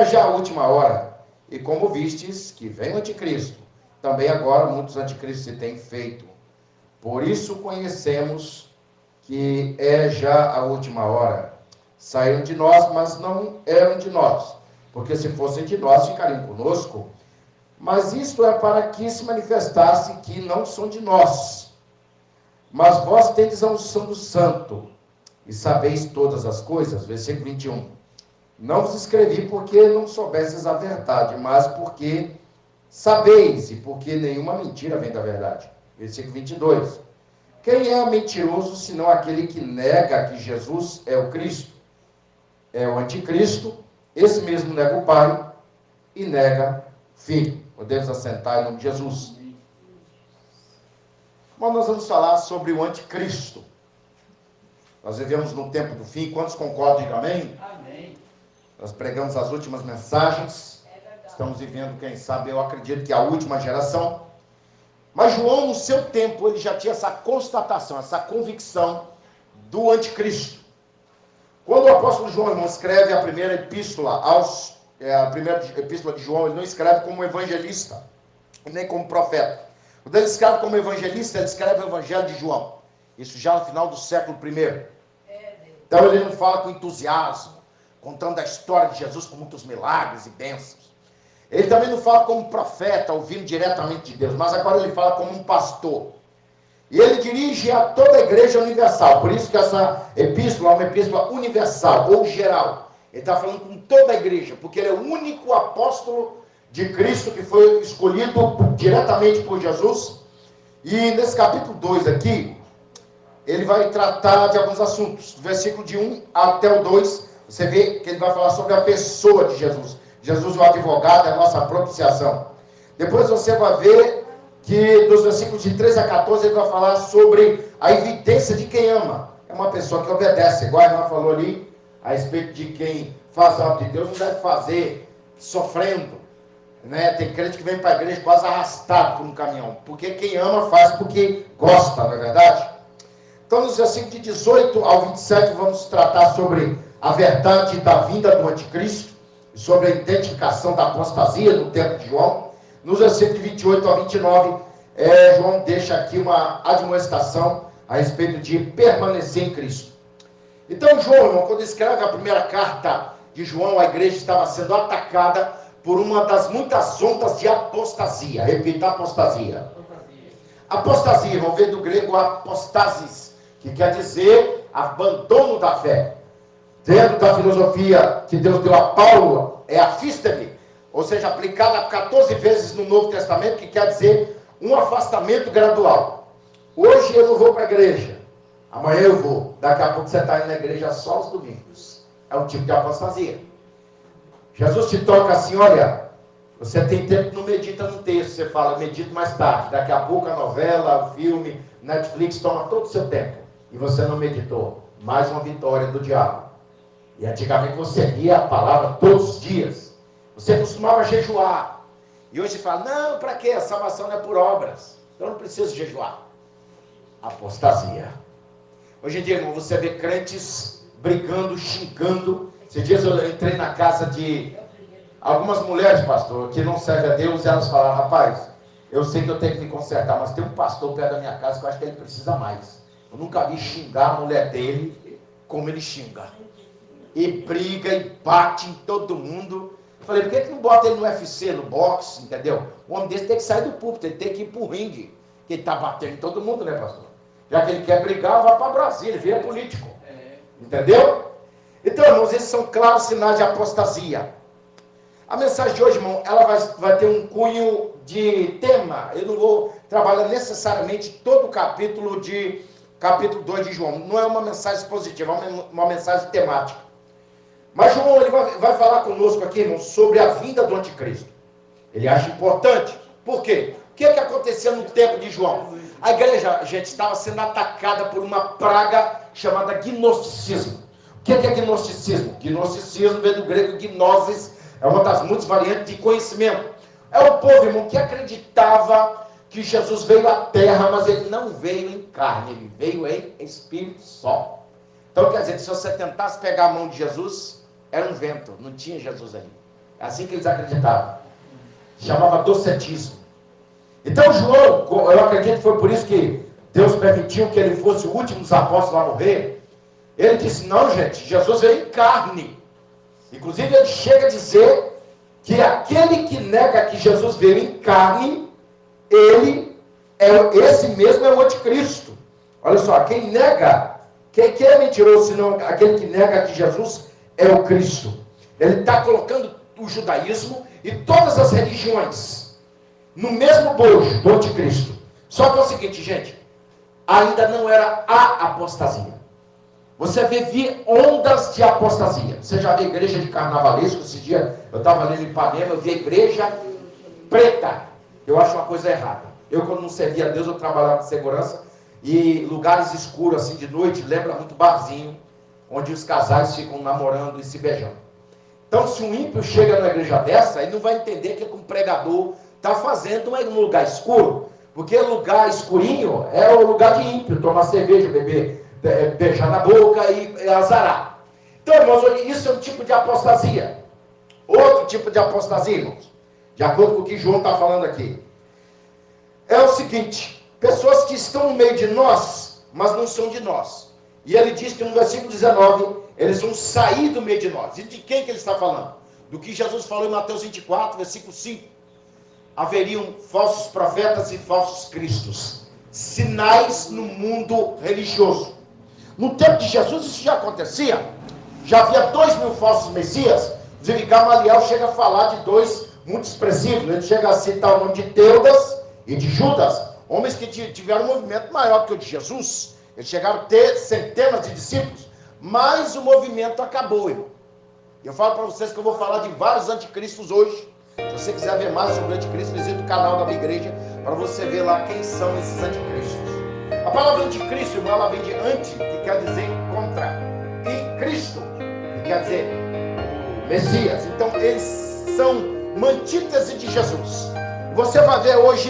já a última hora, e como vistes que vem o anticristo, também agora muitos anticristos se têm feito. Por isso conhecemos que é já a última hora. Saíram de nós, mas não eram de nós, porque se fossem de nós, ficariam conosco. Mas isto é para que se manifestasse que não são de nós. Mas vós tendes a unção do Santo, e sabeis todas as coisas. Versículo 21. Não vos escrevi porque não soubesses a verdade, mas porque sabeis, e porque nenhuma mentira vem da verdade. Versículo 22. Quem é mentiroso, senão aquele que nega que Jesus é o Cristo? É o anticristo, esse mesmo nega o Pai e nega o Filho. Podemos assentar em nome de Jesus. Mas nós vamos falar sobre o anticristo. Nós vivemos no tempo do fim. Quantos concordam? Digam amém? Amém. Nós pregamos as últimas mensagens. Estamos vivendo, quem sabe, eu acredito que a última geração. Mas João, no seu tempo, ele já tinha essa constatação, essa convicção do anticristo. Quando o apóstolo João, irmão, escreve a primeira epístola a primeira epístola de João, ele não escreve como evangelista, nem como profeta. Quando ele escreve como evangelista, ele escreve o evangelho de João. Isso já no final do século I. Então ele não fala com entusiasmo, contando a história de Jesus com muitos milagres e bênçãos. Ele também não fala como profeta, ouvindo diretamente de Deus, mas agora ele fala como um pastor. E ele dirige a toda a igreja universal. Por isso que essa epístola é uma epístola universal, ou geral. Ele está falando com toda a igreja, porque ele é o único apóstolo de Cristo que foi escolhido diretamente por Jesus. E nesse capítulo 2 aqui, ele vai tratar de alguns assuntos. Do versículo de 1 até o 2, você vê que ele vai falar sobre a pessoa de Jesus. Jesus, o advogado, é a nossa propiciação. Depois você vai ver que dos versículos de 13 a 14 ele vai falar sobre a evidência de quem ama. É uma pessoa que obedece, igual a irmã falou ali, a respeito de quem faz a obra de Deus, não deve fazer sofrendo. Né? Tem crente que vem para a igreja quase arrastado por um caminhão, porque quem ama faz porque gosta, não é verdade? Então, nos versículos de 18 ao 27, vamos tratar sobre a verdade da vinda do anticristo, sobre a identificação da apostasia no tempo de João. Nos versículos de 28 ao 29, João deixa aqui uma admoestação a respeito de permanecer em Cristo. Então, João, irmão, quando escreve a primeira carta de João, a igreja estava sendo atacada por uma das muitas ondas de apostasia. Repita, apostasia. Apostasia, irmão, vem do grego apostasis, que quer dizer abandono da fé. Dentro da filosofia que Deus deu a Paulo, é a físteme, ou seja, aplicada 14 vezes no Novo Testamento, que quer dizer um afastamento gradual. Hoje eu não vou para a igreja, amanhã eu vou, daqui a pouco você está indo na igreja só aos domingos. É um tipo de apostasia. Jesus te toca assim, olha, você tem tempo que não medita no texto, você fala, medito mais tarde, daqui a pouco a novela, o filme, Netflix toma todo o seu tempo, e você não meditou. Mais uma vitória do diabo. E antigamente você lia a palavra todos os dias. Você costumava jejuar. E hoje você fala, não, para quê? A salvação não é por obras. Eu não preciso jejuar. Apostasia. Hoje em dia, irmão, você vê crentes brigando, xingando. Esses dias eu entrei na casa de algumas mulheres, pastor, que não servem a Deus, e elas falaram, rapaz, eu sei que eu tenho que me consertar, mas tem um pastor perto da minha casa que eu acho que ele precisa mais. Eu nunca vi xingar a mulher dele como ele xinga. E briga e bate em todo mundo. Eu falei, por que não bota ele no UFC, no boxe, entendeu? O homem desse tem que sair do púlpito, ele tem que ir pro ringue, que ele está batendo em todo mundo, né, pastor? Já que ele quer brigar, vai para Brasília, ele vira político. Entendeu? Então, irmãos, esses são claros sinais de apostasia. A mensagem de hoje, irmão, ela vai ter um cunho de tema. Eu não vou trabalhar necessariamente todo o capítulo 2 de João. Não é uma mensagem expositiva, é uma mensagem temática. Mas João, ele vai falar conosco aqui, irmão, sobre a vinda do anticristo. Ele acha importante. Por quê? O que aconteceu no tempo de João? A igreja, gente, estava sendo atacada por uma praga chamada gnosticismo. O que é gnosticismo? Gnosticismo vem do grego gnosis, é uma das muitas variantes de conhecimento. É o povo, irmão, que acreditava que Jesus veio à terra, mas ele não veio em carne, ele veio em espírito só. Então, quer dizer, se você tentasse pegar a mão de Jesus, era um vento, não tinha Jesus ali. É assim que eles acreditavam. Chamava docetismo. Então João, eu acredito que foi por isso que Deus permitiu que ele fosse o último dos apóstolos a morrer. Ele disse, não gente, Jesus veio em carne. Inclusive ele chega a dizer que aquele que nega que Jesus veio em carne, esse mesmo é o anticristo. Olha só, quem é mentiroso, senão aquele que nega que Jesus é o Cristo. Ele está colocando o judaísmo e todas as religiões no mesmo bojo do anticristo. Só que é o seguinte, gente, ainda não era a apostasia. Você vê ondas de apostasia. Você já vê igreja de carnavalesco? Esse dia eu estava ali em Ipanema, eu vi a igreja preta. Eu acho uma coisa errada. Eu, quando não servia a Deus, eu trabalhava de segurança. E lugares escuros, assim, de noite, lembra muito barzinho, onde os casais ficam namorando e se beijando. Então, se um ímpio chega numa igreja dessa, ele não vai entender que um pregador está fazendo num lugar escuro. Porque lugar escurinho é o lugar de ímpio. Tomar cerveja, beber, beijar na boca e azarar. Então, irmãos, isso é um tipo de apostasia. Outro tipo de apostasia, irmãos, de acordo com o que João está falando aqui, é o seguinte: pessoas que estão no meio de nós, mas não são de nós. E ele diz que no versículo 19, eles vão sair do meio de nós. E de quem que ele está falando? Do que Jesus falou em Mateus 24, versículo 5. Haveriam falsos profetas e falsos cristos. Sinais no mundo religioso. No tempo de Jesus isso já acontecia. Já havia 2.000 falsos messias. Inclusive Gamaliel chega a falar de dois muito expressivos. Ele chega a citar o nome de Teudas e de Judas. Homens que tiveram um movimento maior que o de Jesus. Eles chegaram a ter centenas de discípulos. Mas o movimento acabou, irmão. Eu falo para vocês que eu vou falar de vários anticristos hoje. Se você quiser ver mais sobre o anticristo, visite o canal da minha igreja para você ver lá quem são esses anticristos. A palavra anticristo, irmão, ela vem de anti, que quer dizer contra, e Cristo, que quer dizer Messias. Então eles são uma antítese de Jesus. Você vai ver hoje